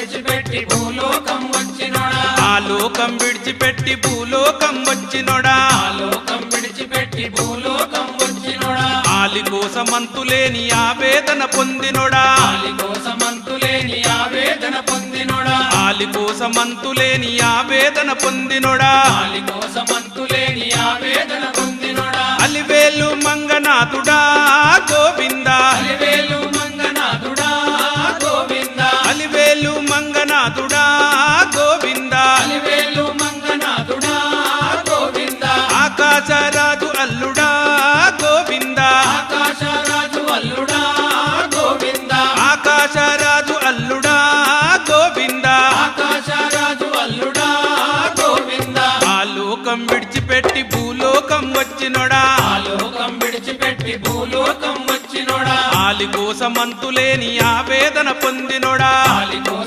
విడిచిపెట్టి భూలోకం వచ్చినోడా ఆ లోకం విడిచిపెట్టి భూలోకం వచ్చినోడా ఆ లోకం విడిచిపెట్టి భూలోకం వచ్చినోడా ఆలి కోసమంతులేని ఆవేదన పొందినోడా ఆలి కోసమంతులేని ఆవేదన పొందినోడా ఆలి కోసమంతులేని ఆవేదన పొందినోడా ఆలి కోసమంతులేని ఆవేదన పొందినోడా అలివేలు మంగనాథుడా గోవిందా అలివేలు మంగనాథుడా గోవిందా అలివేలు మంగనాథుడా గోవిందా అలివేలు మంగనాథుడా గోవిందా ఆకాశరాజు అల్లుడా గోవిందా ఆకాశరాజు అల్లుడా గోవిందా ఆకాశరాజు అల్లుడా గోవిందా ఆకాశరాజు అల్లుడా గోవిందా ఆ లోకం విడిచిపెట్టి భూలోకం వచ్చినోడా ఆ లోకం విడిచిపెట్టి భూలోకం వచ్చినోడా ఆలి కోసమంతులేని ఆవేదన పొందినోడా ఆలి కోసం